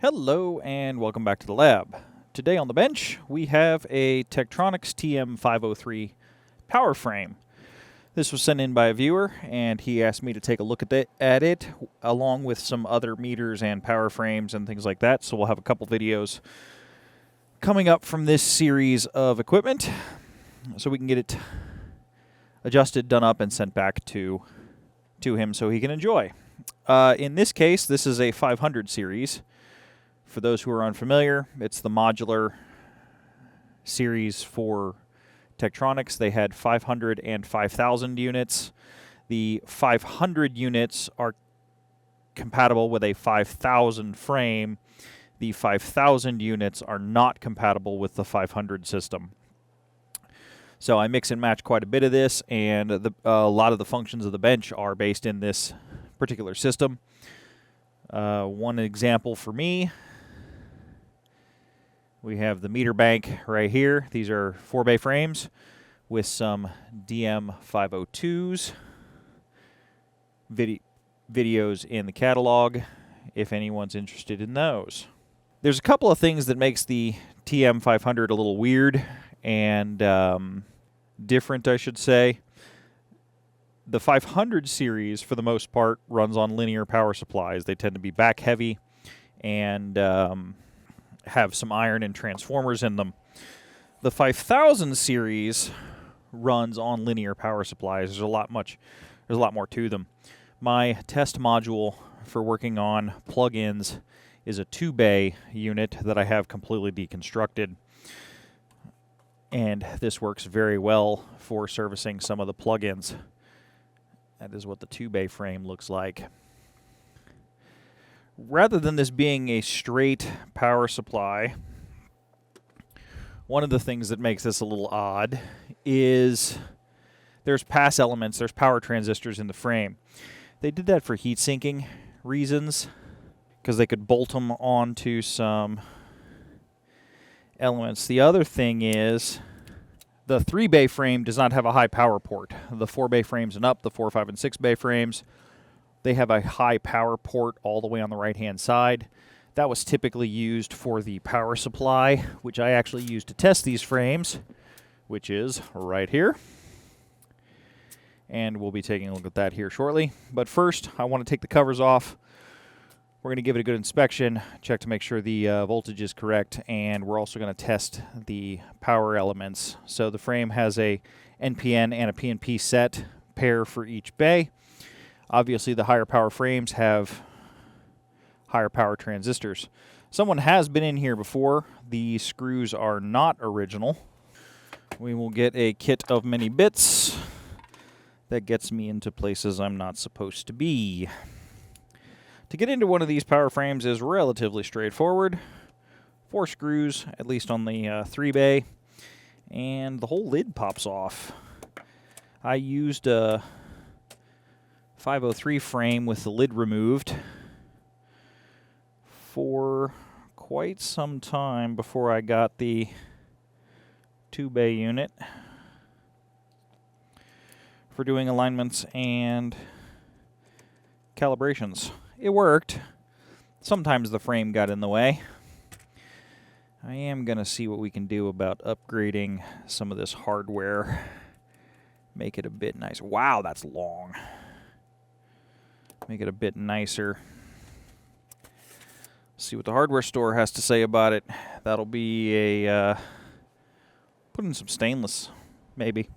Hello and welcome back to the lab. Today on the bench we have a Tektronix TM503 power frame. This was sent in by a viewer and he asked me to take a look at it along with some other meters and power frames and things like that. So we'll have a couple videos coming up from this series of equipment so we can get it adjusted, done up, and sent back to him so he can enjoy. In this case, this is a 500 series. For those who are unfamiliar, it's the modular series for Tektronix. They had 500 and 5,000 units. The 500 units are compatible with a 5,000 frame. The 5,000 units are not compatible with the 500 system. So I mix and match quite a bit of this, and a lot of the functions of the bench are based in this particular system. One example for me, we have the meter bank right here. These are 4-bay frames with some DM502s. Videos in the catalog if anyone's interested in those. There's a couple of things that makes the TM500 a little weird and different, I should say. The 500 series, for the most part, runs on linear power supplies. They tend to be back heavy and have some iron and transformers in them. The 5000 series runs on linear power supplies. There's a lot more to them. My test module for working on plugins is a 2-bay unit that I have completely deconstructed. And this works very well for servicing some of the plugins. That is what the 2-bay frame looks like. Rather than this being a straight power supply, one of the things that makes this a little odd is there's pass elements, there's power transistors in the frame. They did that for heat sinking reasons, because they could bolt them onto some elements. The other thing is the 3-bay frame does not have a high power port. The 4-bay frames and up, the 4, 5, and 6-bay frames, they have a high power port all the way on the right-hand side. That was typically used for the power supply, which I actually used to test these frames, which is right here. And we'll be taking a look at that here shortly. But first, I want to take the covers off. We're going to give it a good inspection, check to make sure the voltage is correct, and we're also going to test the power elements. So the frame has a NPN and a PNP set pair for each bay. Obviously, the higher power frames have higher power transistors. Someone has been in here before. The screws are not original. We will get a kit of many bits that gets me into places I'm not supposed to be. To get into one of these power frames is relatively straightforward. 4 screws, at least on the 3-bay, and the whole lid pops off. I used a 503 frame with the lid removed for quite some time before I got the 2-bay unit for doing alignments and calibrations. It worked. Sometimes the frame got in the way. I am going to see what we can do about upgrading some of this hardware. Make it a bit nicer. Wow, that's long. Make it a bit nicer. See what the hardware store has to say about it. That'll be a put in some stainless, maybe.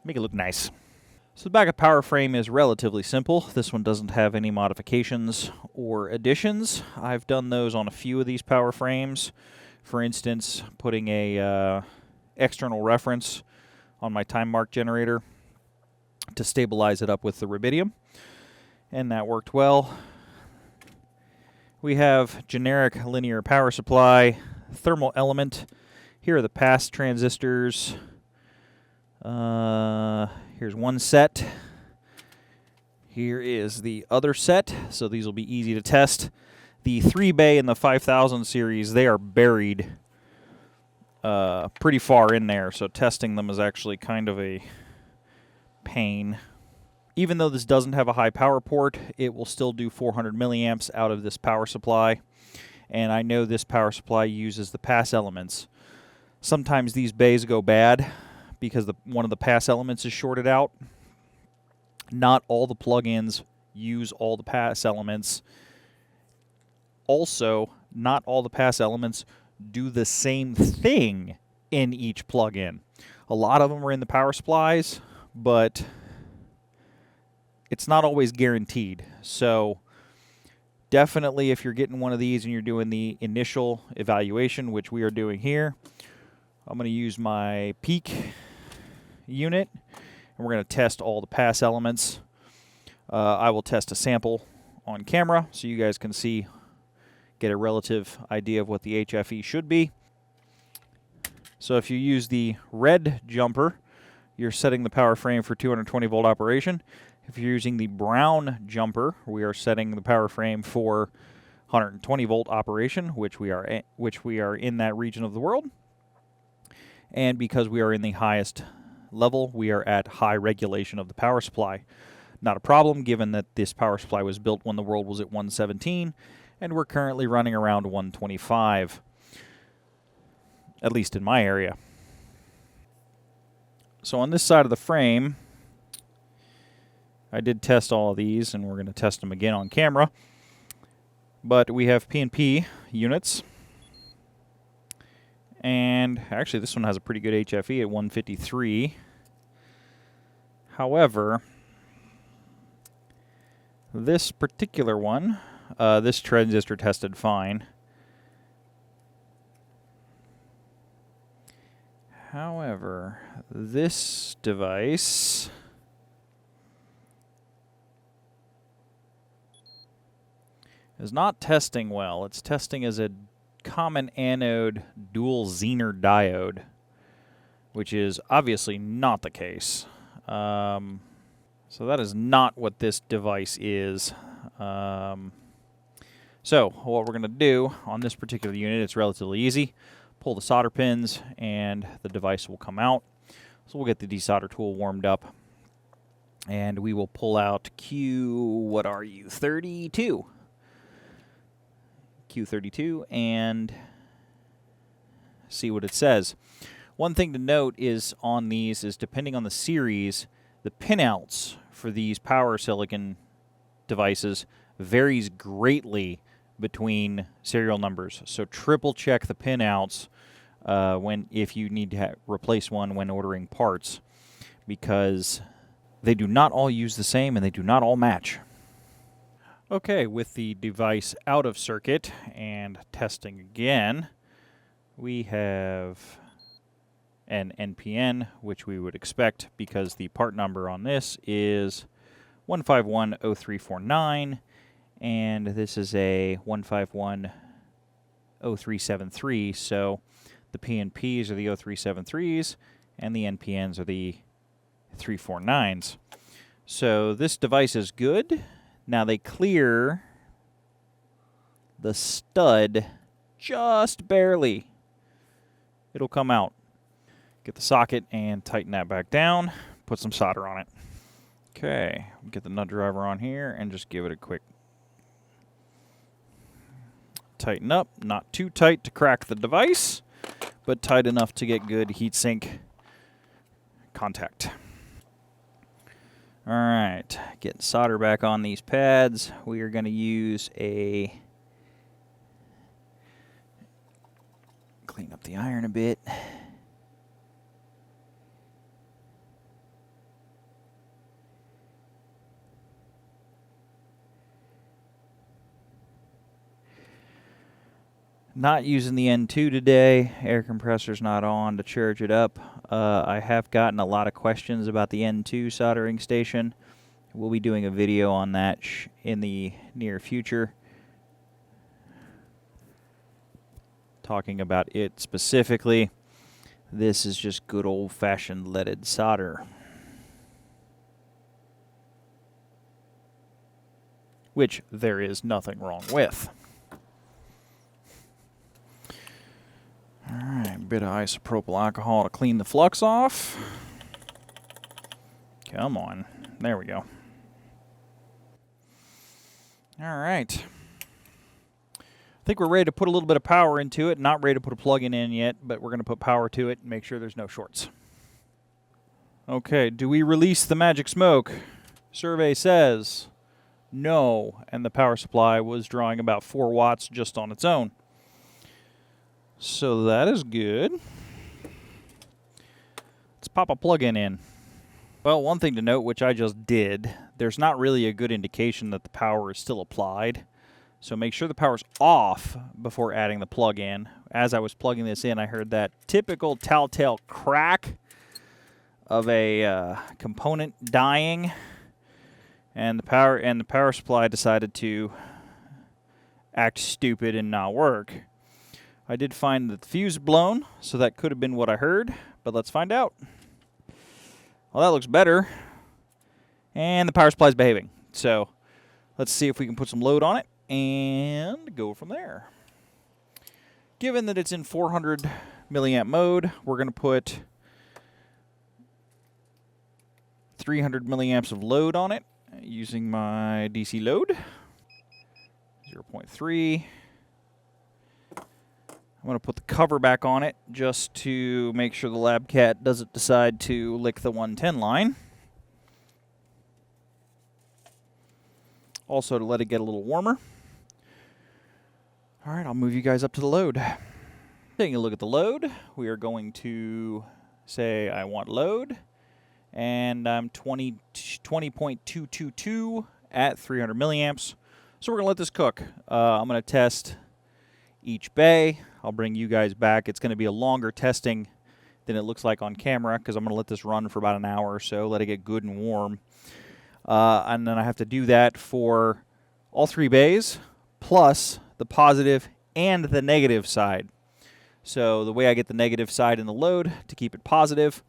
Make it look nice. So the backup power frame is relatively simple. This one doesn't have any modifications or additions. I've done those on a few of these power frames. For instance, putting a external reference on my time mark generator to stabilize it up with the rubidium. And that worked well. We have generic linear power supply, thermal element. Here are the pass transistors. Here's one set. Here is the other set, so these will be easy to test. The 3-bay and the 5000 series, they are buried pretty far in there, so testing them is actually kind of a pain. Even though this doesn't have a high power port, it will still do 400 milliamps out of this power supply. And I know this power supply uses the pass elements. Sometimes these bays go bad because one of the pass elements is shorted out. Not all the plugins use all the pass elements. Also, not all the pass elements do the same thing in each plugin. A lot of them are in the power supplies, but it's not always guaranteed. So definitely if you're getting one of these and you're doing the initial evaluation, which we are doing here, I'm going to use my peak unit, and we're going to test all the pass elements. I will test a sample on camera so you guys can get a relative idea of what the HFE should be. So if you use the red jumper, you're setting the power frame for 220 volt operation. If you're using the brown jumper, we are setting the power frame for 120 volt operation, which we are in that region of the world. And because we are in the highest level, we are at high regulation of the power supply. Not a problem, given that this power supply was built when the world was at 117, and we're currently running around 125, at least in my area. So on this side of the frame, I did test all of these, and we're going to test them again on camera. But we have P&P units. And actually, this one has a pretty good HFE at 153. However, this particular one, this transistor tested fine. However, this device is not testing well. It's testing as a common anode dual Zener diode, which is obviously not the case. So that is not what this device is. So what we're going to do on this particular unit, it's relatively easy. Pull the solder pins and the device will come out. So we'll get the desolder tool warmed up, and we will pull out Q32, and see what it says. One thing to note is on these is, depending on the series, the pinouts for these power silicon devices varies greatly between serial numbers. So triple check the pinouts if you need to replace one when ordering parts, because they do not all use the same and they do not all match. Okay, with the device out of circuit and testing again, we have an NPN, which we would expect because the part number on this is 1510349, and this is a 1510373, so the PNPs are the 0373s and the NPNs are the 349s. So this device is good. Now they clear the stud just barely. It'll come out. Get the socket and tighten that back down. Put some solder on it. Okay, get the nut driver on here and just give it a quick tighten up. Not too tight to crack the device, but tight enough to get good heatsink contact. All right, getting solder back on these pads. We are going to use clean up the iron a bit. Not using the N2 today. Air compressor's not on to charge it up. I have gotten a lot of questions about the N2 soldering station. We'll be doing a video on that in the near future, talking about it specifically. This is just good old-fashioned leaded solder, which there is nothing wrong with. Alright, a bit of isopropyl alcohol to clean the flux off. Come on. There we go. All right. I think we're ready to put a little bit of power into it. Not ready to put a plug-in in yet, but we're going to put power to it and make sure there's no shorts. Okay, do we release the magic smoke? Survey says no, and the power supply was drawing about 4 watts just on its own. So that is good. Let's pop a plug-in in. Well, one thing to note, which I just did, there's not really a good indication that the power is still applied. So make sure the power's off before adding the plug-in. As I was plugging this in, I heard that typical telltale crack of a component dying, and the power supply decided to act stupid and not work. I did find that the fuse blown, so that could have been what I heard, but let's find out. Well, that looks better, and the power supply is behaving. So let's see if we can put some load on it and go from there. Given that it's in 400 milliamp mode, we're going to put 300 milliamps of load on it using my DC load. 0.3. I'm going to put the cover back on it just to make sure the lab cat doesn't decide to lick the 110 line. Also to let it get a little warmer. All right, I'll move you guys up to the load. Taking a look at the load, we are going to say I want load, and I'm 20.222 at 300 milliamps. So we're going to let this cook. I'm going to test each bay. I'll bring you guys back. It's going to be a longer testing than it looks like on camera because I'm going to let this run for about an hour or so, let it get good and warm. And then I have to do that for all 3 bays, plus the positive and the negative side. So the way I get the negative side in the load to keep it positive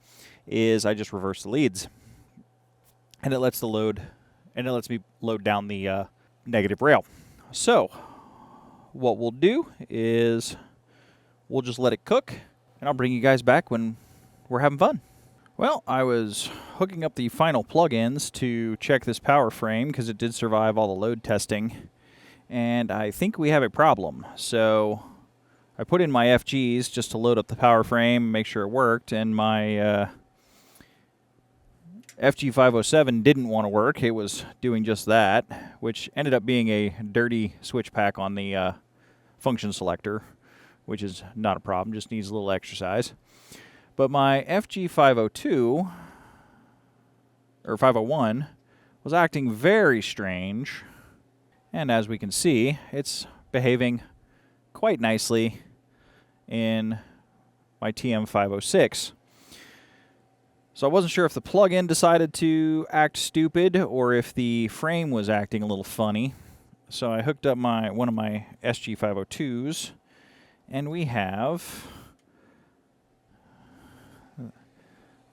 is I just reverse the leads. And it lets me load down the negative rail. So what we'll do is we'll just let it cook, and I'll bring you guys back when we're having fun. Well, I was hooking up the final plug-ins to check this power frame because it did survive all the load testing, and I think we have a problem. So I put in my FGs just to load up the power frame and make sure it worked, and my FG507 didn't want to work. It was doing just that, which ended up being a dirty switch pack on the function selector, which is not a problem, just needs a little exercise. But my FG502, or 501, was acting very strange. And as we can see, it's behaving quite nicely in my TM506. So I wasn't sure if the plug-in decided to act stupid or if the frame was acting a little funny. So I hooked up one of my SG502s, and we have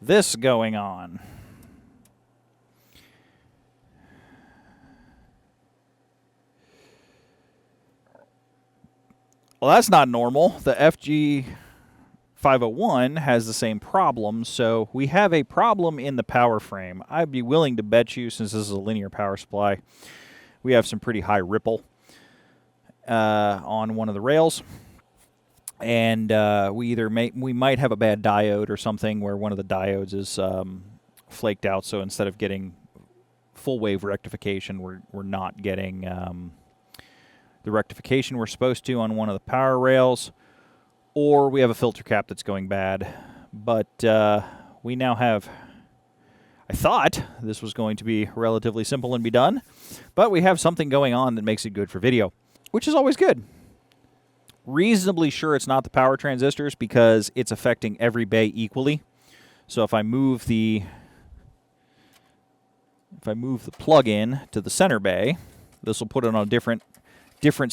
this going on. Well, that's not normal. The FG501 has the same problem, so we have a problem in the power frame. I'd be willing to bet you, since this is a linear power supply, we have some pretty high ripple on one of the rails. And we might have a bad diode or something where one of the diodes is flaked out, so instead of getting full wave rectification, we're not getting the rectification we're supposed to on one of the power rails, or we have a filter cap that's going bad. But we now have, I thought this was going to be relatively simple and be done, but we have something going on that makes it good for video, which is always good. Reasonably sure it's not the power transistors because it's affecting every bay equally. So if I move the plug-in to the center bay, this will put it on a different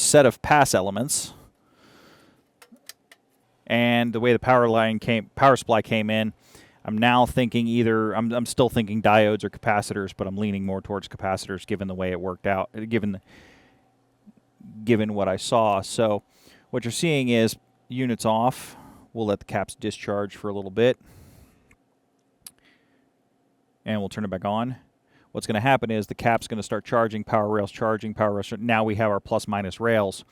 set of pass elements. And the way the power supply came in, I'm now thinking I'm still thinking diodes or capacitors, but I'm leaning more towards capacitors given the way it worked out, given what I saw. So what you're seeing is units off. We'll let the caps discharge for a little bit, and we'll turn it back on. what's going to happen is the cap's going to start charging, power rails charging, power rails. Now we have our plus minus rails.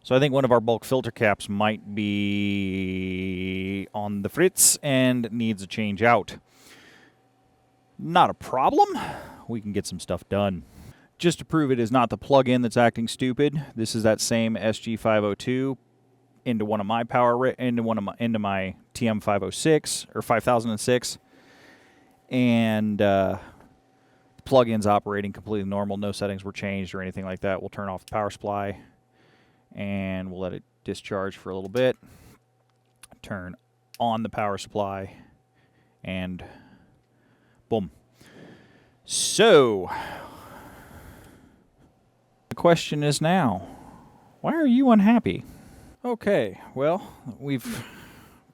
So I think one of our bulk filter caps might be on the fritz and needs a change out. Not a problem. We can get some stuff done. Just to prove it is not the plug-in that's acting stupid, this is that same SG502 into one of my into my TM506 or 5006, and plug-in's operating completely normal. No settings were changed or anything like that. We'll turn off the power supply and we'll let it discharge for a little bit. Turn on the power supply and boom. So the question is now, why are you unhappy? Okay, well, we've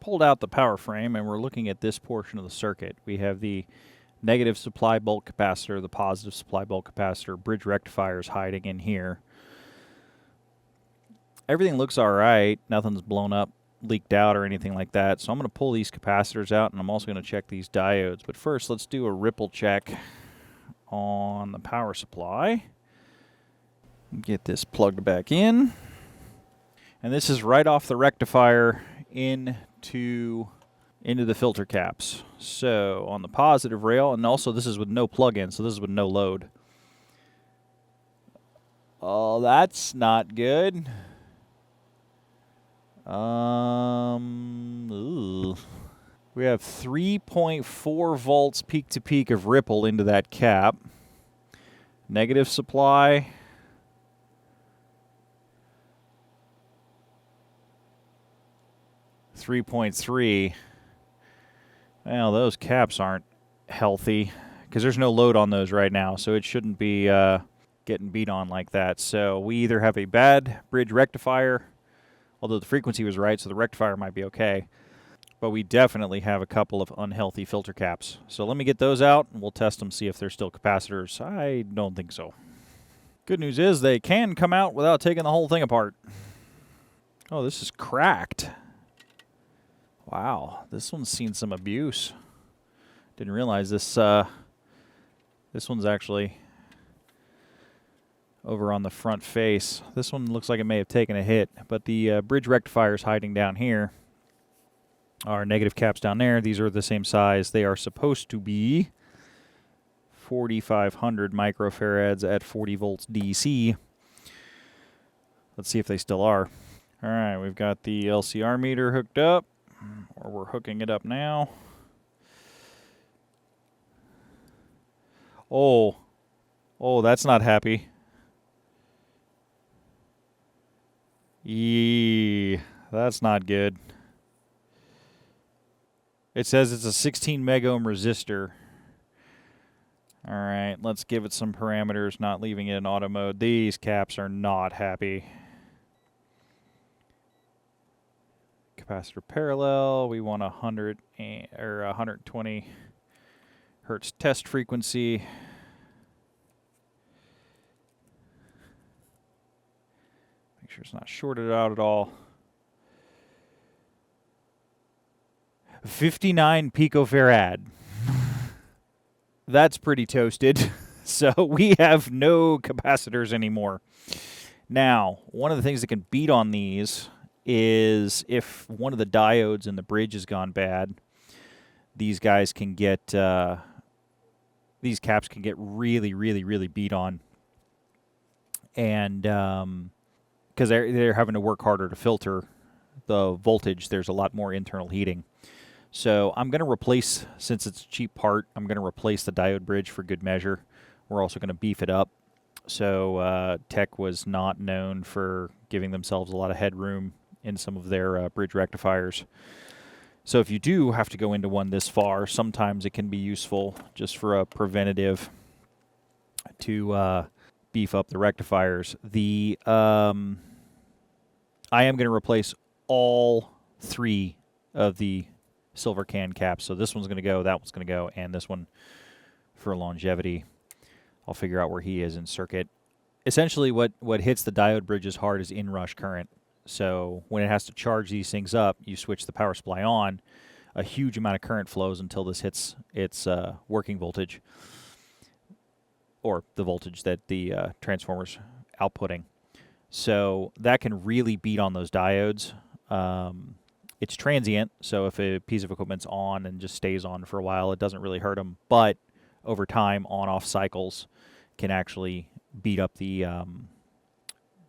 pulled out the power frame and we're looking at this portion of the circuit. We have the negative supply bulk capacitor, the positive supply bulk capacitor, bridge rectifiers hiding in here. Everything looks all right. Nothing's blown up, leaked out, or anything like that. So I'm going to pull these capacitors out, and I'm also going to check these diodes. But first, let's do a ripple check on the power supply. Get this plugged back in. And this is right off the rectifier into the filter caps. So on the positive rail, and also this is with no plug-in, so this is with no load. Oh, that's not good. We have 3.4 volts peak to peak of ripple into that cap. Negative supply. .3. Well, those caps aren't healthy because there's no load on those right now, so it shouldn't be getting beat on like that. So we either have a bad bridge rectifier, although the frequency was right, so the rectifier might be okay, but we definitely have a couple of unhealthy filter caps. So let me get those out, and we'll test them, see if they're still capacitors. I don't think so. Good news is they can come out without taking the whole thing apart. Oh, this is cracked. Wow, this one's seen some abuse. Didn't realize this. This one's actually over on the front face. This one looks like it may have taken a hit, but the bridge rectifier is hiding down here. Our negative caps down there, these are the same size. They are supposed to be 4,500 microfarads at 40 volts DC. Let's see if they still are. All right, we've got the LCR meter hooked up, or we're hooking it up now. Oh, that's not happy. That's not good. It says it's a 16 megohm resistor. All right, let's give it some parameters, not leaving it in auto mode. These caps are not happy. Capacitor parallel, we want 100 or 120 hertz test frequency. Make sure it's not shorted out at all. 59 picofarad. That's pretty toasted. So we have no capacitors anymore. Now, one of the things that can beat on these is if one of the diodes in the bridge has gone bad, these guys can get, these caps can get really, really, really beat on. And because they're having to work harder to filter the voltage, there's a lot more internal heating. So I'm going to replace, since it's a cheap part, I'm going to replace the diode bridge for good measure. We're also going to beef it up. So Tech was not known for giving themselves a lot of headroom in some of their bridge rectifiers. So if you do have to go into one this far, sometimes it can be useful just for a preventative to beef up the rectifiers. I am going to replace all 3 of the silver can caps. So this one's going to go, that one's going to go, and this one for longevity. I'll figure out where he is in circuit. Essentially what hits the diode bridges hard is inrush current. So when it has to charge these things up, you switch the power supply on, a huge amount of current flows until this hits its working voltage. or the voltage that the transformer's outputting. So that can really beat on those diodes. It's transient, so if a piece of equipment's on and just stays on for a while, it doesn't really hurt them. But over time, on-off cycles can actually beat up the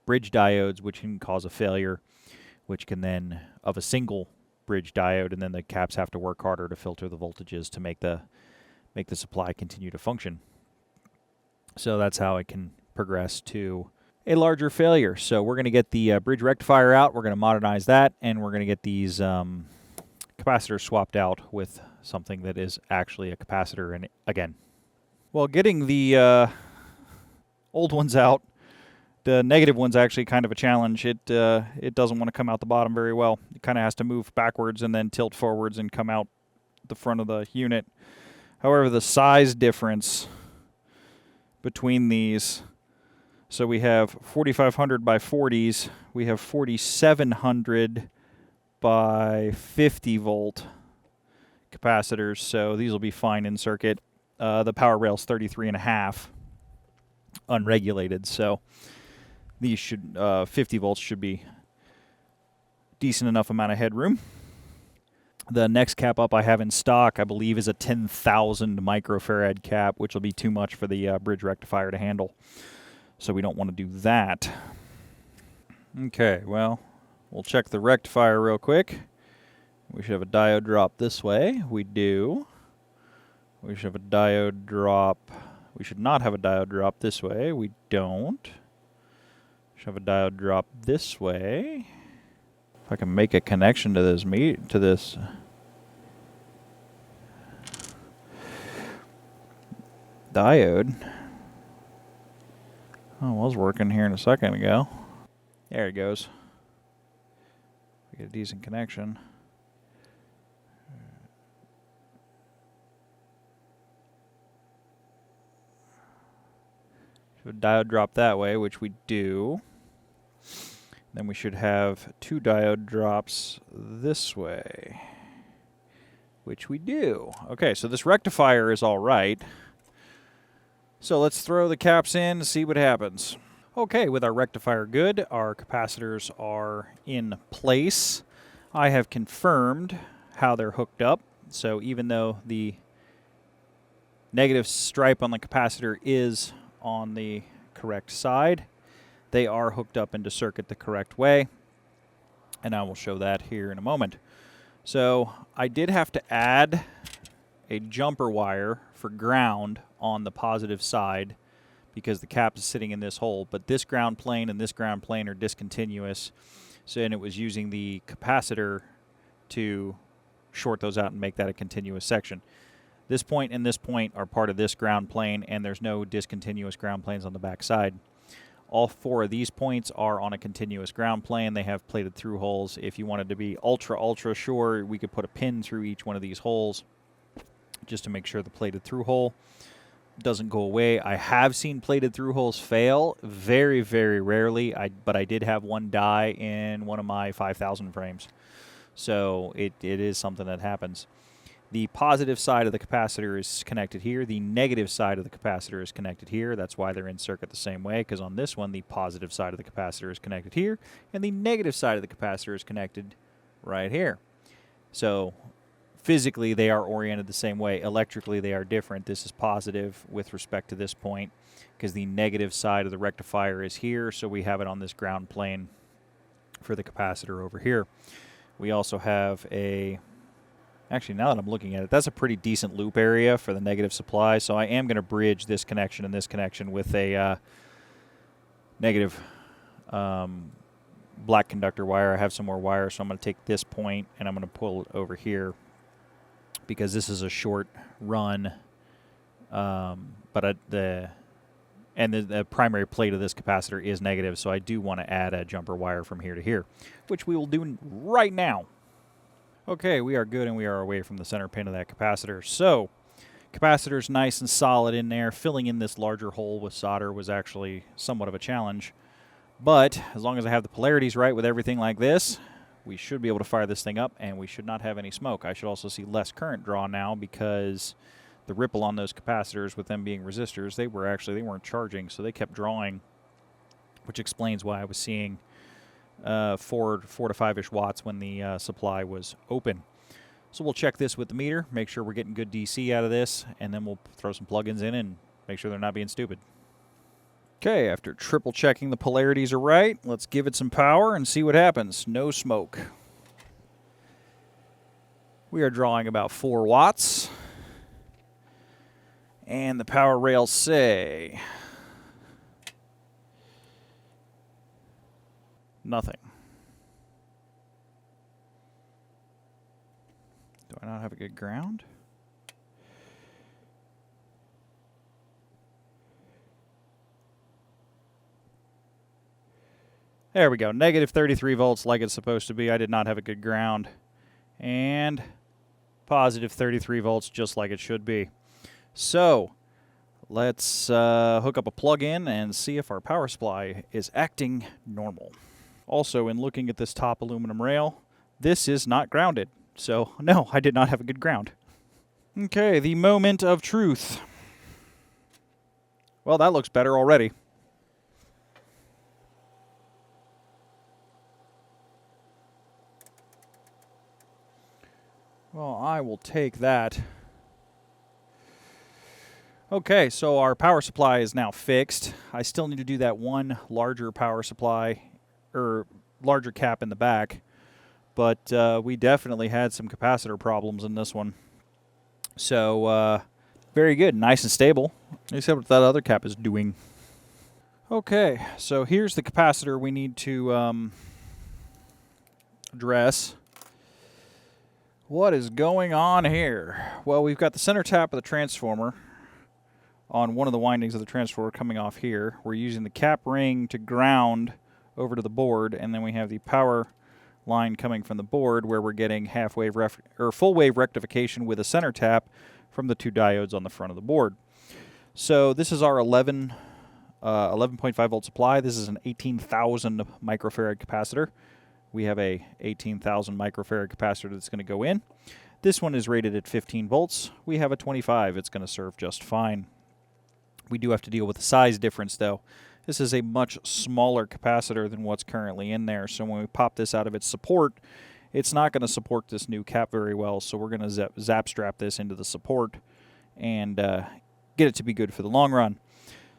bridge diodes, which can cause a failure, which can then, of a single bridge diode, and then the caps have to work harder to filter the voltages to make the supply continue to function. So that's how it can progress to a larger failure. So we're going to get the bridge rectifier out, we're going to modernize that, and we're going to get these capacitors swapped out with something that is actually a capacitor. And again, well, getting the old ones out, the negative one's actually kind of a challenge. It doesn't want to come out the bottom very well. It kind of has to move backwards and then tilt forwards and come out the front of the unit. However, the size difference between these, so we have 4500 by 40s, we have 4700 by 50 volt capacitors, so these will be fine in circuit. The power rail's 33.5 unregulated, so these should 50 volts should be decent enough amount of headroom. The next cap up I have in stock, I believe, is a 10,000 microfarad cap, which will be too much for the bridge rectifier to handle. So we don't want to do that. Okay, well, we'll check the rectifier real quick. We should have a diode drop this way. We do. We should have a diode drop. We should not have a diode drop this way. We don't. We should have a diode drop this way. If I can make a connection to this diode. Oh, it was working here a second ago. There it goes. We get a decent connection. Should diode drop that way, which we do. Then we should have two diode drops this way, which we do. Okay, so this rectifier is all right. So let's throw the caps in and see what happens. Okay, with our rectifier good, our capacitors are in place. I have confirmed how they're hooked up. So even though the negative stripe on the capacitor is on the correct side, they are hooked up into circuit the correct way, and I will show that here in a moment. So I did have to add a jumper wire for ground on the positive side because the cap is sitting in this hole, but this ground plane and this ground plane are discontinuous, so and it was using the capacitor to short those out and make that a continuous section. This point and this point are part of this ground plane, and there's no discontinuous ground planes on the back side. All four of these points are on a continuous ground plane. They have plated through holes. If you wanted to be ultra sure, we could put a pin through each one of these holes just to make sure the plated through hole doesn't go away. I have seen plated through holes fail very, very rarely, but I did have one die in one of my 5,000 frames. So it is something that happens. The positive side of the capacitor is connected here. The negative side of the capacitor is connected here. That's why they're in circuit the same way, because on this one, the positive side of the capacitor is connected here, and the negative side of the capacitor is connected right here. So physically, they are oriented the same way. Electrically, they are different. This is positive with respect to this point, because the negative side of the rectifier is here, so we have it on this ground plane for the capacitor over here. We also have a... Actually, now that I'm looking at it, that's a pretty decent loop area for the negative supply, so I am going to bridge this connection and this connection with a negative black conductor wire. I have some more wire, so I'm going to take this point and I'm going to pull it over here because this is a short run, but the primary plate of this capacitor is negative, so I do want to add a jumper wire from here to here, which we will do right now. Okay, we are good and we are away from the center pin of that capacitor. So, capacitor's nice and solid in there. Filling in this larger hole with solder was actually somewhat of a challenge. But, as long as I have the polarities right with everything like this, we should be able to fire this thing up and we should not have any smoke. I should also see less current draw now because the ripple on those capacitors with them being resistors, they weren't charging, so they kept drawing, which explains why I was seeing 4 to 5-ish watts when the supply was open. So we'll check this with the meter, make sure we're getting good DC out of this, and then we'll throw some plugins in and make sure they're not being stupid. Okay, after triple checking the polarities are right, let's give it some power and see what happens. No smoke. We are drawing about 4 watts. And the power rails say nothing. Do I not have a good ground? There we go. Negative 33 volts like it's supposed to be. I did not have a good ground. And positive 33 volts just like it should be. So let's hook up a plug-in and see if our power supply is acting normal. Also, in looking at this top aluminum rail, this is not grounded. So, no, I did not have a good ground. Okay, the moment of truth. Well, that looks better already. Well, I will take that. Okay, so our power supply is now fixed. I still need to do that one larger power supply, or larger cap in the back. But we definitely had some capacitor problems in this one. So, very good, nice and stable, except what that other cap is doing. Okay, so here's the capacitor we need to address. What is going on here? Well, we've got the center tap of the transformer on one of the windings of the transformer coming off here. We're using the cap ring to ground over to the board, and then we have the power line coming from the board where we're getting full wave rectification with a center tap from the 2 diodes on the front of the board. So this is our 11.5 volt supply. This is an 18,000 microfarad capacitor. We have a 18,000 microfarad capacitor that's going to go in. This one is rated at 15 volts. We have a 25. It's going to serve just fine. We do have to deal with the size difference, though. This is a much smaller capacitor than what's currently in there, so when we pop this out of its support, it's not going to support this new cap very well, so we're going to zap strap this into the support and get it to be good for the long run.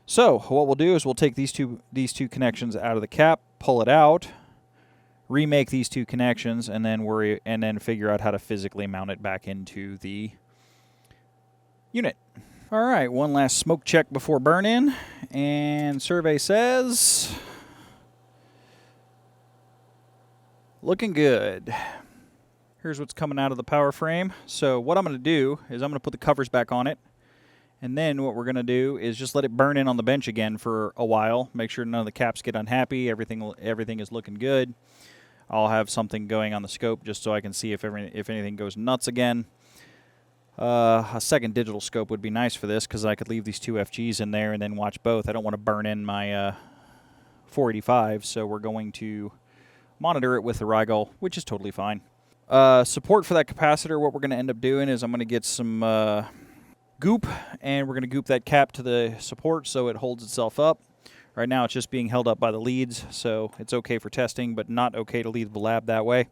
So what we'll do is we'll take these two connections out of the cap, pull it out, remake these 2 connections, and then figure out how to physically mount it back into the unit. All right, one last smoke check before burn-in, and survey says looking good. Here's what's coming out of the power frame. So what I'm going to do is I'm going to put the covers back on it, and then what we're going to do is just let it burn in on the bench again for a while, make sure none of the caps get unhappy, everything is looking good. I'll have something going on the scope just so I can see if anything goes nuts again. A second digital scope would be nice for this because I could leave these 2 FGs in there and then watch both. I don't want to burn in my 485, so we're going to monitor it with the Rigol, which is totally fine. Support for that capacitor, what we're going to end up doing is I'm going to get some goop, and we're going to goop that cap to the support so it holds itself up. Right now it's just being held up by the leads, so it's okay for testing, but not okay to leave the lab that way.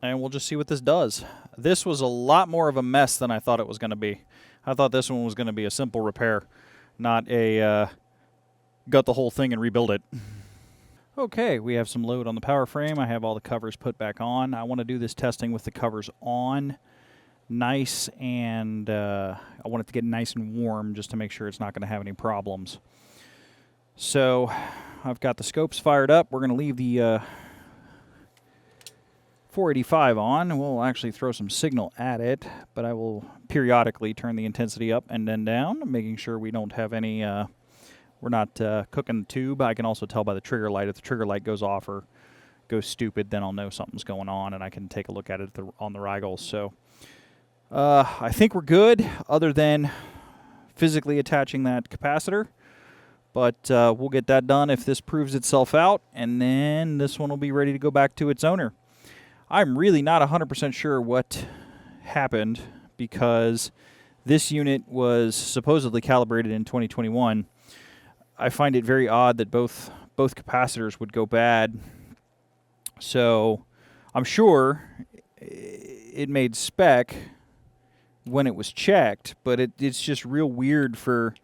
And we'll just see what this does. This was a lot more of a mess than I thought it was going to be. I thought this one was going to be a simple repair, not a gut the whole thing and rebuild it. Okay, we have some load on the power frame. I have all the covers put back on. I want to do this testing with the covers on, nice, and I want it to get nice and warm just to make sure it's not going to have any problems. So I've got the scopes fired up. We're going to leave the 485 on. We'll actually throw some signal at it, but I will periodically turn the intensity up and then down, making sure we don't have any, we're not cooking the tube. I can also tell by the trigger light. If the trigger light goes off or goes stupid, then I'll know something's going on, and I can take a look at it on the Rigol. So I think we're good, other than physically attaching that capacitor. But we'll get that done if this proves itself out, and then this one will be ready to go back to its owner. I'm really not 100% sure what happened, because This unit was supposedly calibrated in 2021. I find it very odd that both capacitors would go bad. So I'm sure it made spec when it was checked, but it's just real weird for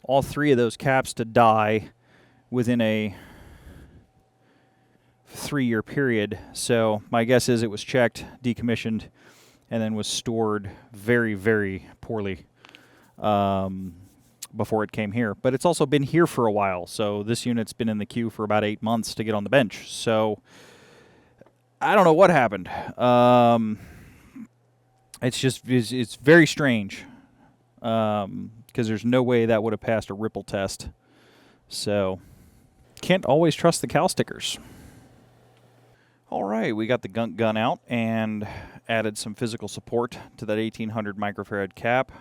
all three of those caps to die within a 3-year period. So my guess is it was checked, decommissioned, and then was stored very, very poorly before it came here. But it's also been here for a while, so this unit's been in the queue for about 8 months to get on the bench. So I don't know what happened. It's very strange because there's no way that would have passed a ripple test. So can't always trust the cal stickers. All right, we got the gunk gun out and added some physical support to that 1800 microfarad cap.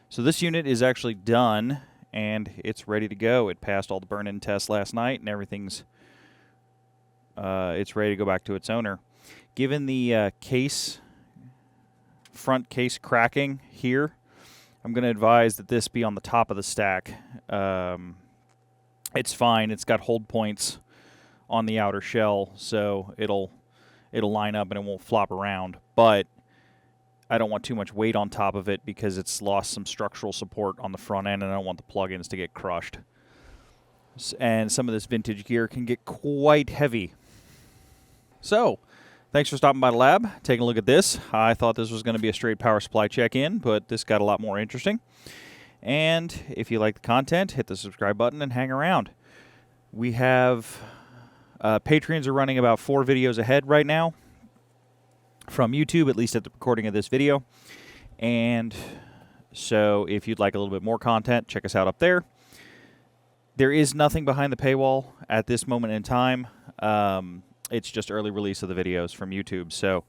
So this unit is actually done and it's ready to go. It passed all the burn-in tests last night and everything's it's ready to go back to its owner. Given the front case cracking here, I'm going to advise that this be on the top of the stack. It's fine. It's got hold points on the outer shell, so it'll line up and it won't flop around. But I don't want too much weight on top of it because it's lost some structural support on the front end, and I don't want the plugins to get crushed. And some of this vintage gear can get quite heavy. So, thanks for stopping by the lab, taking a look at this. I thought this was going to be a straight power supply check-in, but this got a lot more interesting. And if you like the content, hit the subscribe button and hang around. We have Patreons are running about 4 videos ahead right now from YouTube, at least at the recording of this video. And so if you'd like a little bit more content, check us out up there. There is nothing behind the paywall at this moment in time. It's just early release of the videos from YouTube. So,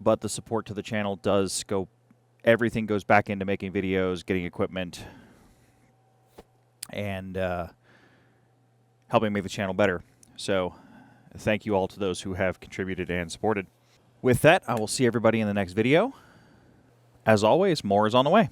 but the support to the channel does go, everything goes back into making videos, getting equipment, and helping make the channel better. So thank you all to those who have contributed and supported. With that, I will see everybody in the next video. As always, more is on the way.